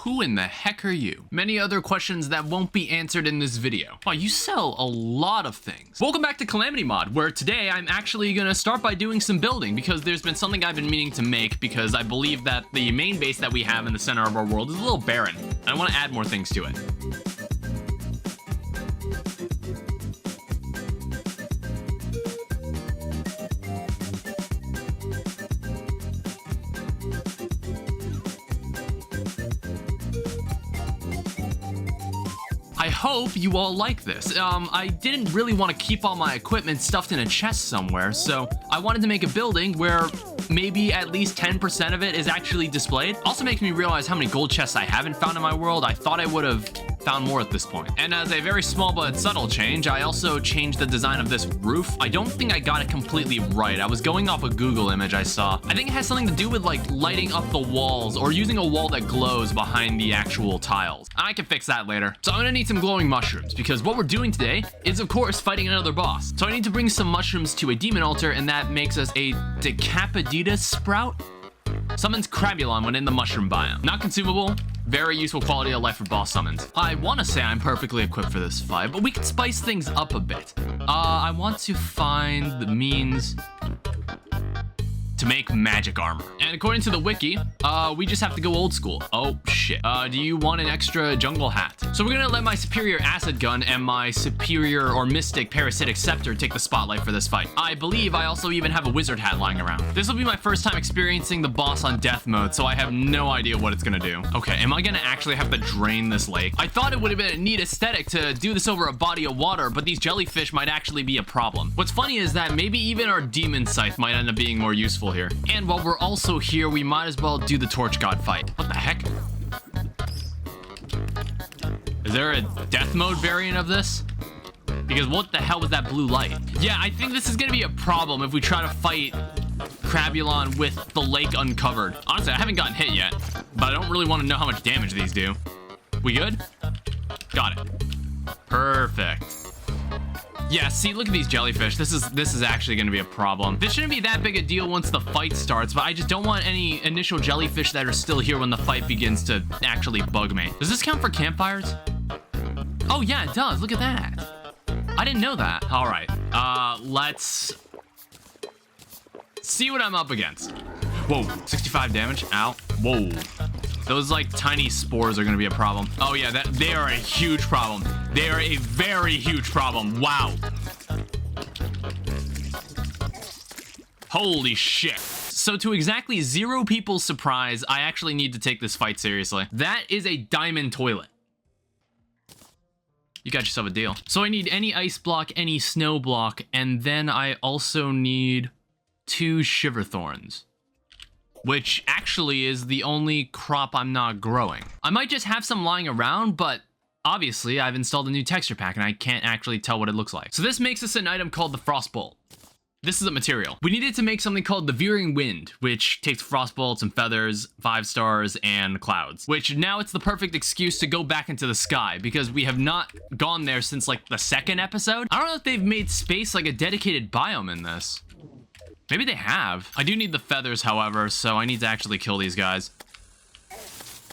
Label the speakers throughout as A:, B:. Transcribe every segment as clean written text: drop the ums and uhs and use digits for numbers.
A: who in the heck are you? Many other questions that won't be answered in this video. Wow, you sell a lot of things. Welcome back to Calamity Mod, where today I'm actually gonna start by doing some building because there's been something I've been meaning to make because I believe that the main base that we have in the center of our world is a little barren. And I want to add more things to it. I hope you all like this. I didn't really want to keep all my equipment stuffed in a chest somewhere, so I wanted to make a building where maybe at least 10% of it is actually displayed. Also makes me realize how many gold chests I haven't found in my world. I thought I would have found more at this point. And as a very small but subtle change, I also changed the design of this roof. I don't think I got it completely right. I was going off a Google image I saw. I think it has something to do with like lighting up the walls or using a wall that glows behind the actual tiles. I can fix that later. So I'm gonna need some glowing mushrooms because what we're doing today is of course fighting another boss. So I need to bring some mushrooms to a demon altar, and that makes us a Decapoditas sprout. Summons Crabulon when in the mushroom biome. Not consumable, very useful quality of life for boss summons. I want to say I'm perfectly equipped for this fight, but we could spice things up a bit. I want to find the means to make magic armor. And according to the wiki, we just have to go old school. Oh shit. Do you want an extra jungle hat? So we're gonna let my superior acid gun and my superior or mystic parasitic scepter take the spotlight for this fight. I believe I also even have a wizard hat lying around. This will be my first time experiencing the boss on death mode, so I have no idea what it's gonna do. Okay, am I gonna actually have to drain this lake? I thought it would have been a neat aesthetic to do this over a body of water, but these jellyfish might actually be a problem. What's funny is that maybe even our demon scythe might end up being more useful here. And while we're also here, we might as well do the torch god fight. What the heck? Is there a death mode variant of this? Because what the hell was that blue light? Yeah, I think this is gonna be a problem if we try to fight Crabulon with the lake uncovered. Honestly, I haven't gotten hit yet, but I don't really want to know how much damage these do. We good? Got it. Perfect. Yeah, see, look at these jellyfish. This is actually going to be a problem. This shouldn't be that big a deal once the fight starts, but I just don't want any initial jellyfish that are still here when the fight begins to actually bug me. Does this count for campfires? Oh yeah, it does. Look at that. I didn't know that. All right, let's see what I'm up against. Whoa, 65 damage. Ow. Whoa. Those like tiny spores are gonna be a problem. Oh yeah, they are a huge problem. They are a very huge problem. Wow. Holy shit. So to exactly 0 people's surprise, I actually need to take this fight seriously. That is a diamond toilet. You got yourself a deal. So I need any ice block, any snow block, and then I also need 2 shiver thorns, which actually is the only crop I'm not growing. I might just have some lying around, but obviously I've installed a new texture pack and I can't actually tell what it looks like. So this makes us an item called the Frostbolt. This is a material. We needed to make something called the Veering Wind, which takes frostbolts and feathers, 5 stars, and clouds, which now it's the perfect excuse to go back into the sky because we have not gone there since like the 2nd episode. I don't know if they've made space like a dedicated biome in this. Maybe they have. I do need the feathers, however, so I need to actually kill these guys.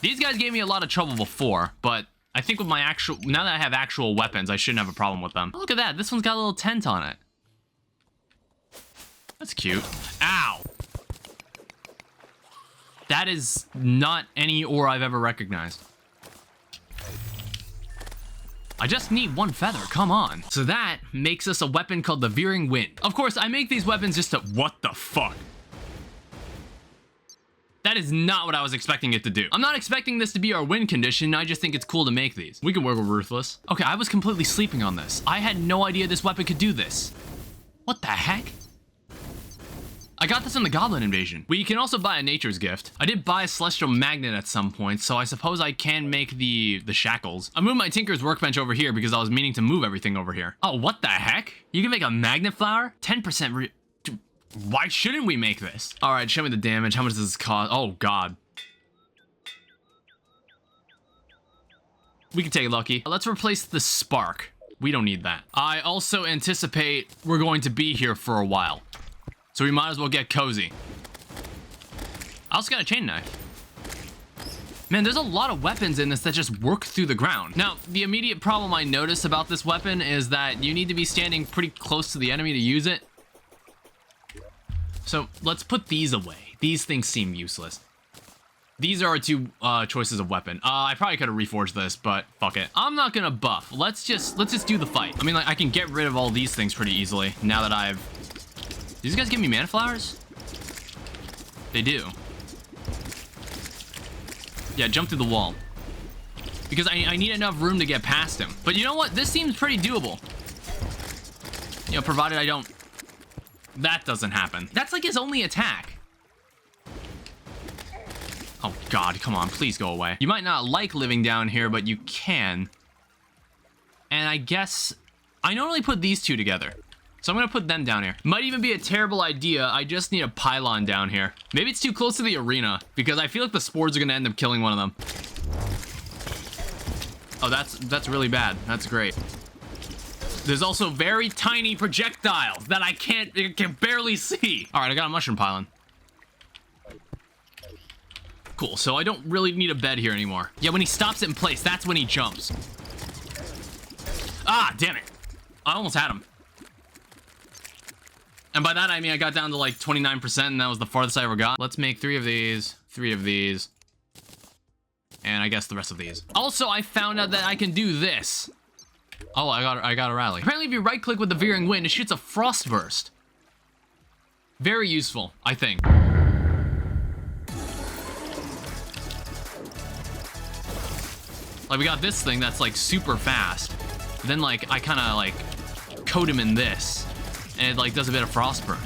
A: These guys gave me a lot of trouble before, but I think with my now that I have actual weapons, I shouldn't have a problem with them. Oh, look at that. This one's got a little tent on it. That's cute. Ow. That is not any ore I've ever recognized. I just need 1 feather, come on. So that makes us a weapon called the Veering Wind. Of course, I make these weapons just to... What the fuck? That is not what I was expecting it to do. I'm not expecting this to be our win condition, I just think it's cool to make these. We can work with Ruthless. Okay, I was completely sleeping on this. I had no idea this weapon could do this. What the heck? I got this in the Goblin Invasion. We can also buy a Nature's Gift. I did buy a Celestial Magnet at some point, so I suppose I can make the shackles. I moved my Tinker's Workbench over here because I was meaning to move everything over here. Oh, what the heck? You can make a magnet flower? 10% Why shouldn't we make this? All right, show me the damage. How much does this cost? Oh, God. We can take lucky. Let's replace the spark. We don't need that. I also anticipate we're going to be here for a while, so we might as well get cozy. I also got a chain knife. Man, there's a lot of weapons in this that just work through the ground. Now, the immediate problem I notice about this weapon is that you need to be standing pretty close to the enemy to use it. So let's put these away. These things seem useless. These are our two choices of weapon. I probably could have reforged this, but fuck it. I'm not gonna buff. Let's just do the fight. I mean, like, I can get rid of all these things pretty easily now that I've... These guys give me mana flowers? They do. Yeah, jump through the wall. Because I need enough room to get past him. But you know what? This seems pretty doable. You know, provided I don't... That doesn't happen. That's like his only attack. Oh god, come on, please go away. You might not like living down here, but you can. And I guess I normally put these two together. So I'm gonna put them down here. Might even be a terrible idea. I just need a pylon down here. Maybe it's too close to the arena because I feel like the spores are gonna end up killing one of them. Oh, that's really bad. That's great. There's also very tiny projectiles that I can barely see. All right, I got a mushroom pylon. Cool, so I don't really need a bed here anymore. Yeah, when he stops it in place, that's when he jumps. Ah, damn it. I almost had him. And by that, I mean I got down to like 29%, and that was the farthest I ever got. Let's make 3 of these, 3 of these, and I guess the rest of these. Also, I found out that I can do this. Oh, I got a rally. Apparently, if you right-click with the Veering Wind, it shoots a Frost Burst. Very useful, I think. Like, we got this thing that's, like, super fast. Then, like, I kind of, like, coat him in this. And it, like, does a bit of Frostburn.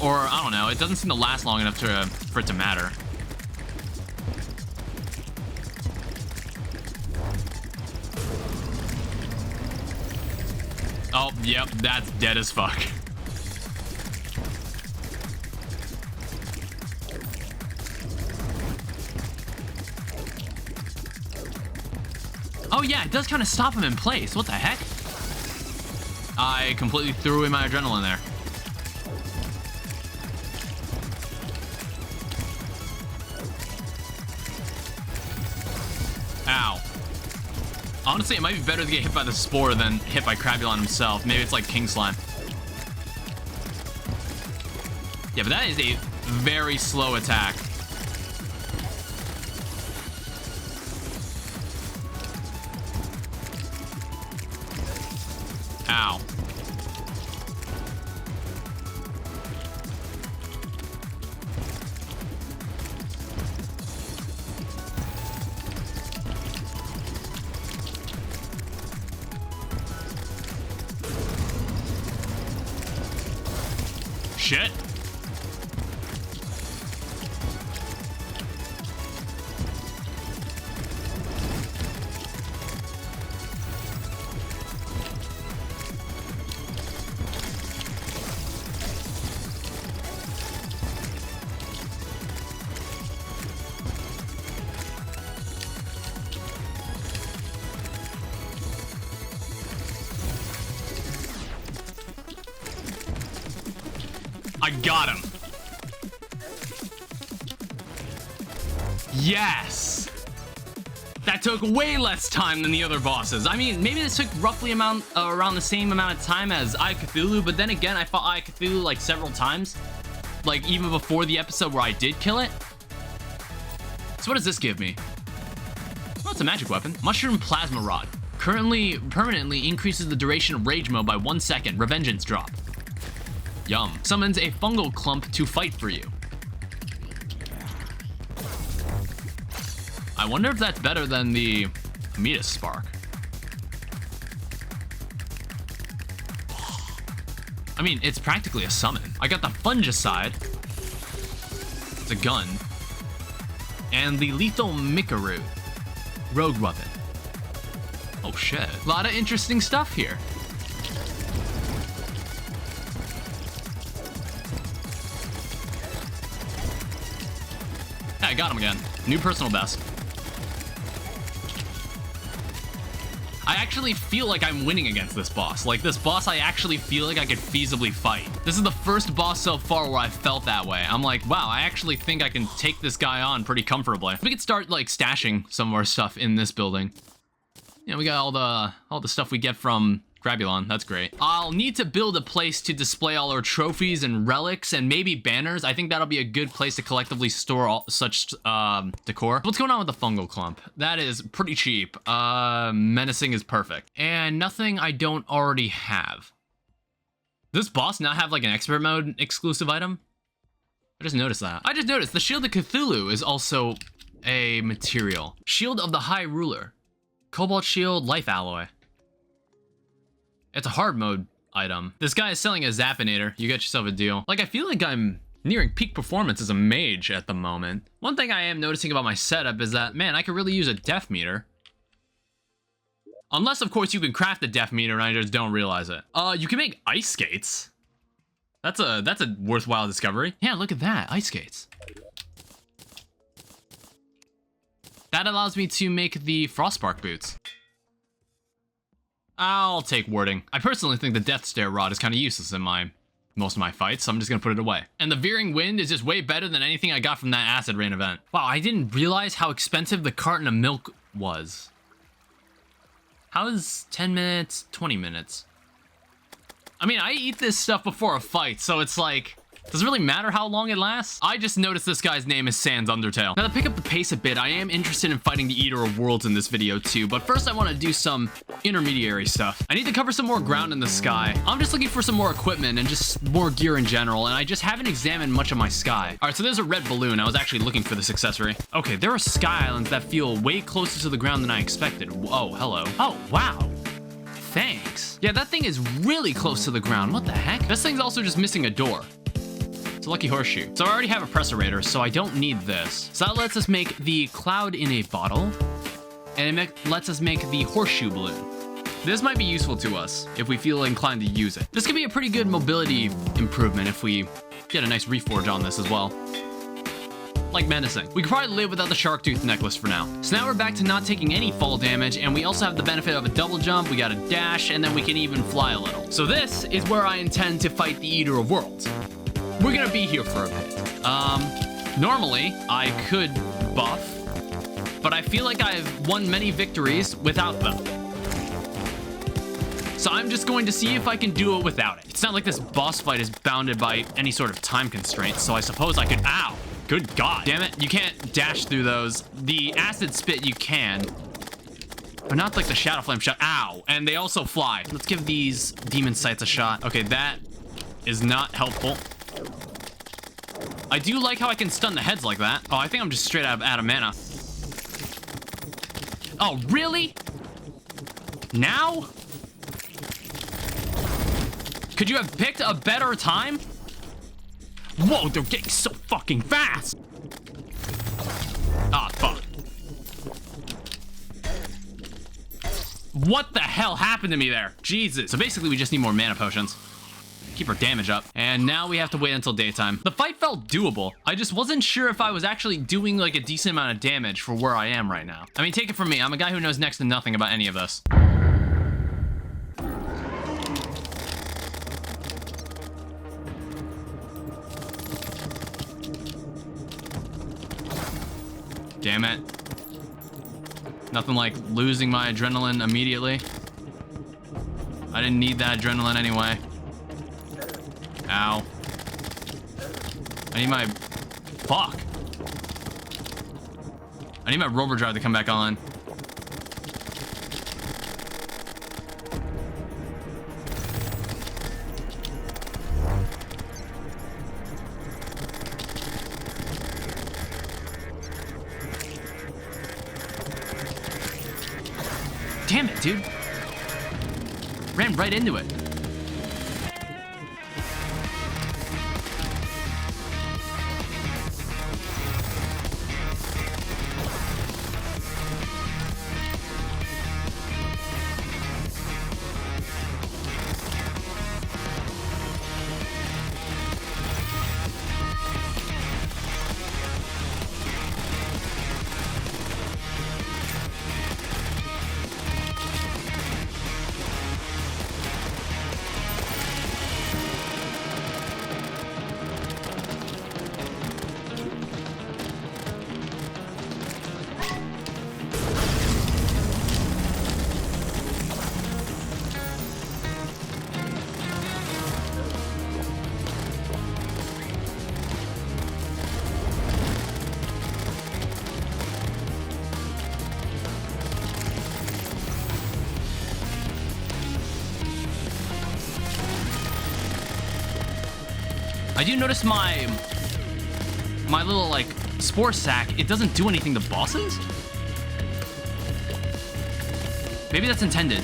A: Or, I don't know, it doesn't seem to last long enough for it to matter. Oh, yep, that's dead as fuck. Oh yeah, it does kind of stop him in place. What the heck? I completely threw away my adrenaline there. Ow. Honestly, it might be better to get hit by the spore than hit by Crabulon himself. Maybe it's like King Slime. Yeah, but that is a very slow attack. Ow. Shit. I got him. Yes. That took way less time than the other bosses. I mean, maybe this took roughly around the same amount of time as Eye of Cthulhu, but then again, I fought Eye of Cthulhu like several times. Like even before the episode where I did kill it. So what does this give me? Well, it's a magic weapon. Mushroom Plasma Rod. Currently, permanently increases the duration of rage mode by 1 second. Revengeance drop. Yum. Summons a fungal clump to fight for you. I wonder if that's better than the Metis Spark. I mean, it's practically a summon. I got the Fungicide. It's a gun. And the Lethal Mikaru. Rogue weapon. Oh shit. A lot of interesting stuff here. I got him again. New personal best. I actually feel like I'm winning against this boss. Like, this boss I actually feel like I could feasibly fight. This is the first boss so far where I felt that way. I'm like, wow, I actually think I can take this guy on pretty comfortably. We could start, like, stashing some of our stuff in this building. Yeah, we got all the stuff we get from Grabulon. That's great. I'll need to build a place to display all our trophies and relics and maybe banners. I think that'll be a good place to collectively store all such decor. What's going on with the fungal clump? That is pretty cheap. Menacing is perfect. And nothing I don't already have. Does this boss not have like an expert mode exclusive item? I just noticed that. I just noticed the Shield of Cthulhu is also a material. Shield of the High Ruler. Cobalt Shield, Life Alloy. It's a hard mode item. This guy is selling a Zappinator. You get yourself a deal. Like, I feel like I'm nearing peak performance as a mage at the moment. One thing I am noticing about my setup is that, man, I could really use a def meter. Unless, of course, you can craft a def meter and I just don't realize it. You can make ice skates. That's a worthwhile discovery. Yeah, look at that, ice skates. That allows me to make the Frostspark boots. I'll take warding. I personally think the Death Stare Rod is kind of useless in most of my fights, so I'm just gonna put it away. And the Veering Wind is just way better than anything I got from that Acid Rain event. Wow, I didn't realize how expensive the carton of milk was. How is 10 minutes, 20 minutes? I mean, I eat this stuff before a fight, so it's like, does it really matter how long it lasts? I just noticed this guy's name is Sans Undertale. Now, to pick up the pace a bit, I am interested in fighting the Eater of Worlds in this video too, but first I want to do some intermediary stuff. I need to cover some more ground in the sky. I'm just looking for some more equipment and just more gear in general, and I just haven't examined much of my sky. All right, so there's a red balloon. I was actually looking for this accessory. Okay, there are sky islands that feel way closer to the ground than I expected. Oh, hello. Oh, wow. Thanks. Yeah, that thing is really close to the ground. What the heck? This thing's also just missing a door. It's a lucky horseshoe. So I already have a Pressurator, so I don't need this. So that lets us make the cloud in a bottle, and it lets us make the horseshoe balloon. This might be useful to us if we feel inclined to use it. This could be a pretty good mobility improvement if we get a nice reforge on this as well. Like menacing. We could probably live without the shark tooth necklace for now. So now we're back to not taking any fall damage, and we also have the benefit of a double jump, we got a dash, and then we can even fly a little. So this is where I intend to fight the Eater of Worlds. We're gonna be here for a bit. Normally I could buff, but I feel like I've won many victories without them. So I'm just going to see if I can do it without it. It's not like this boss fight is bounded by any sort of time constraints, so I suppose I could, ow, good God. Damn it, you can't dash through those. The acid spit you can, but not like the shadow flame shot, ow. And they also fly. Let's give these demon sights a shot. Okay, that is not helpful. I do like how I can stun the heads like that. Oh, I think I'm just straight out of mana. Oh, really? Now? Could you have picked a better time? Whoa, they're getting so fucking fast. Ah, fuck. What the hell happened to me there? Jesus. So basically we just need more mana potions. Keep our damage up. And now we have to wait until daytime. The fight felt doable. I just wasn't sure if I was actually doing like a decent amount of damage for where I am right now. I mean, take it from me. I'm a guy who knows next to nothing about any of this. Damn it. Nothing like losing my adrenaline immediately. I didn't need that adrenaline anyway. Ow. I need my... Fuck. I need my rover drive to come back on. Damn it, dude. Ran right into it. do notice my little, like, spore sack, it doesn't do anything to bosses? Maybe that's intended.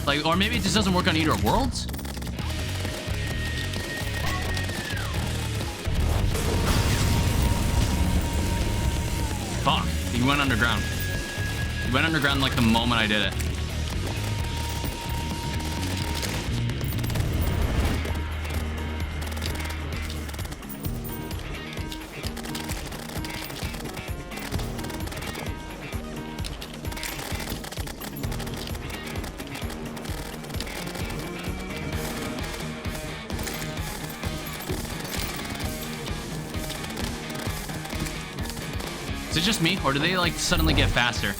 A: Like, or maybe it just doesn't work on Eater of Worlds? Fuck, he went underground. He went underground like the moment I did it. Is it just me, or do they, like, suddenly get faster?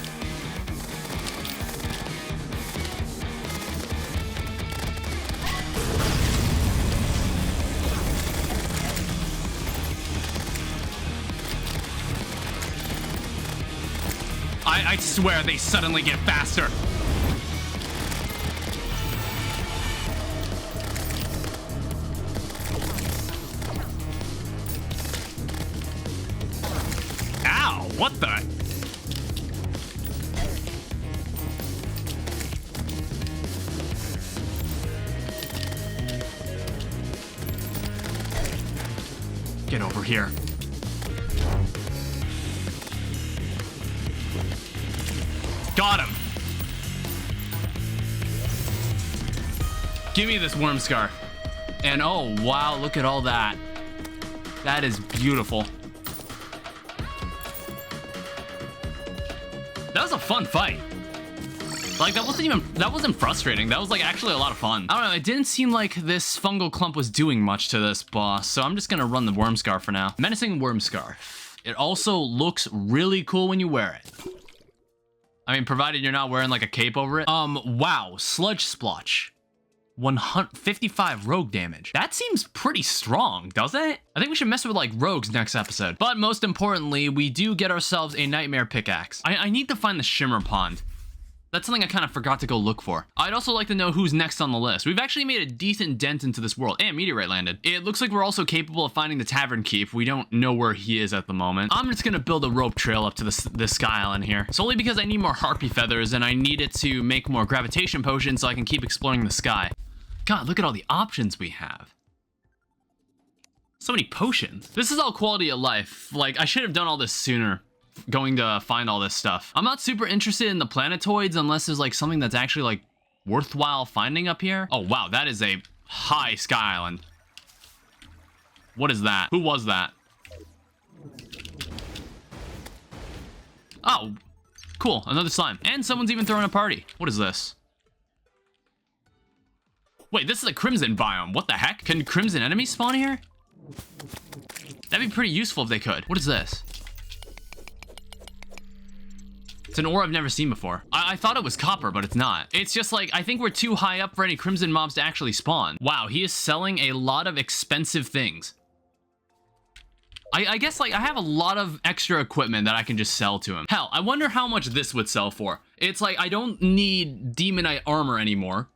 A: I swear they suddenly get faster. What the? Get over here. Got him. Give me this worm scar. And oh, wow, look at all that. That is beautiful. That was a fun fight. Like, that wasn't frustrating. That was, like, actually a lot of fun. I don't know, it didn't seem like this fungal clump was doing much to this boss, so I'm just gonna run the worm scar for now. Menacing worm scar. It also looks really cool when you wear it. I mean, provided you're not wearing, like, a cape over it. Wow, sludge splotch. 155 rogue damage. That seems pretty strong, doesn't it? I think we should mess with, like, rogues next episode. But most importantly, we do get ourselves a nightmare pickaxe. I need to find the shimmer pond. That's something I kind of forgot to go look for. I'd also like to know who's next on the list. We've actually made a decent dent into this world. And meteorite landed. It looks like we're also capable of finding the tavern keep. We don't know where he is at the moment. I'm just gonna build a rope trail up to this sky island here. Solely because I need more harpy feathers and I need it to make more gravitation potions so I can keep exploring the sky. God, look at all the options we have. So many potions. This is all quality of life. Like, I should have done all this sooner, going to find all this stuff. I'm not super interested in the planetoids unless there's, like, something that's actually, like, worthwhile finding up here. Oh, wow, that is a high sky island. What is that? Who was that? Oh, cool, another slime. And someone's even throwing a party. What is this? Wait, this is a crimson biome. What the heck? Can crimson enemies spawn here? That'd be pretty useful if they could. What is this? It's an ore I've never seen before. I thought it was copper, but it's not. It's just like, I think we're too high up for any crimson mobs to actually spawn. Wow, he is selling a lot of expensive things. I guess, like, I have a lot of extra equipment that I can just sell to him. Hell, I wonder how much this would sell for. It's like, I don't need demonite armor anymore,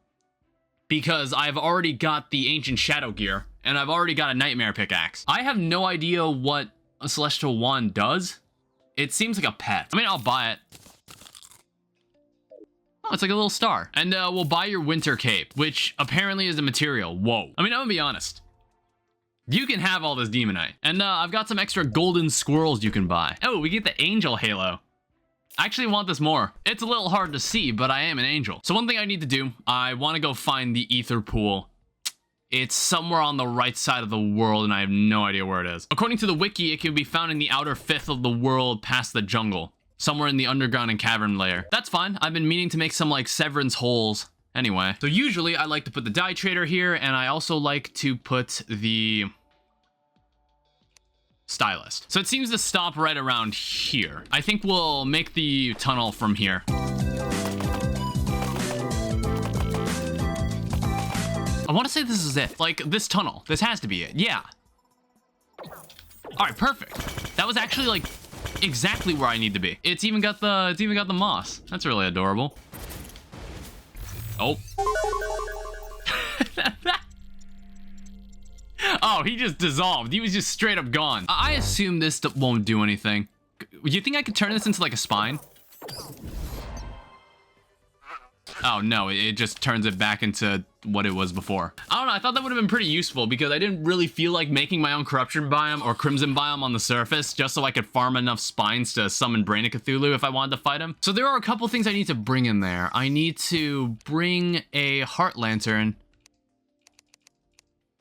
A: because I've already got the ancient shadow gear, and I've already got a nightmare pickaxe. I have no idea what a celestial wand does. It seems like a pet. I mean, I'll buy it. Oh, it's like a little star. And we'll buy your winter cape, which apparently is a material. Whoa. I mean, I'm gonna be honest. You can have all this demonite. And I've got some extra golden squirrels you can buy. Oh, we get the angel halo. I actually want this more. It's a little hard to see, but I am an angel. So one thing I need to do, I want to go find the ether pool. It's somewhere on the right side of the world, and I have no idea where it is. According to the wiki, it can be found in the outer fifth of the world past the jungle. Somewhere in the underground and cavern layer. That's fine. I've been meaning to make some, like, severance holes. Anyway. So usually, I like to put the dye trader here, and I also like to put the stylist. So it seems to stop right around here. I think we'll make the tunnel from here. I want to say this is it. Like, this tunnel. This has to be it. Yeah. All right, perfect. That was actually, like, exactly where I need to be. It's even got the moss. That's really adorable. Oh. Oh, he just dissolved. He was just straight up gone. I assume this won't do anything. You think I could turn this into like a spine? Oh no, it just turns it back into what it was before. I don't know, I thought that would have been pretty useful because I didn't really feel like making my own corruption biome or crimson biome on the surface just so I could farm enough spines to summon Brain of Cthulhu if I wanted to fight him. So there are a couple things I need to bring in there. I need to bring a heart lantern.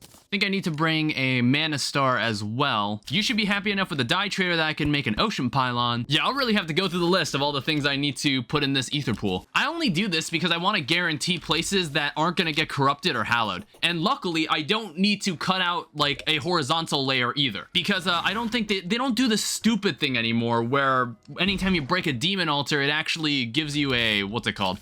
A: I think I need to bring a mana star as well. You should be happy enough with the dye trader that I can make an ocean pylon. Yeah, I'll really have to go through the list of all the things I need to put in this ether pool. I only do this because I want to guarantee places that aren't going to get corrupted or hallowed. And luckily, I don't need to cut out like a horizontal layer either. Because I don't think they don't do the stupid thing anymore where anytime you break a demon altar, it actually gives you a, what's it called?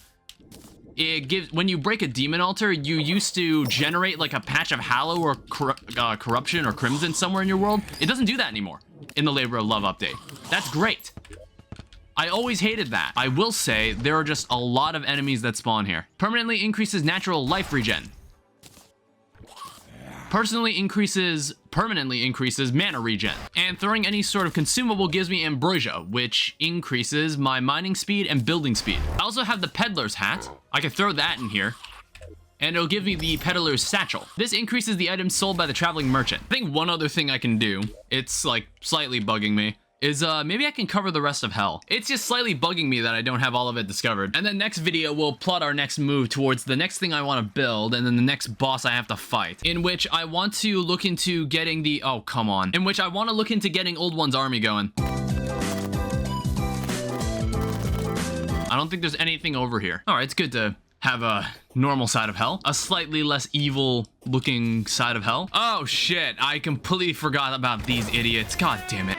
A: It gives, when you break a demon altar, you used to generate like a patch of hallow or corruption or crimson somewhere in your world. It doesn't do that anymore in the Labor of Love update. That's great. I always hated that. I will say there are just a lot of enemies that spawn here. Permanently increases natural life regen. Permanently increases mana regen. And throwing any sort of consumable gives me ambrosia, which increases my mining speed and building speed. I also have the peddler's hat. I can throw that in here. And it'll give me the peddler's satchel. This increases the items sold by the traveling merchant. I think one other thing I can do, it's like slightly bugging me, is maybe I can cover the rest of hell. It's just slightly bugging me that I don't have all of it discovered. And then next video, we'll plot our next move towards the next thing I want to build, and then the next boss I have to fight. In which I want to look into getting the, oh, come on. In which I want to look into getting Old One's army going. I don't think there's anything over here. All right, it's good to have a normal side of hell, a slightly less evil looking side of hell. Oh shit, I completely forgot about these idiots. God damn it.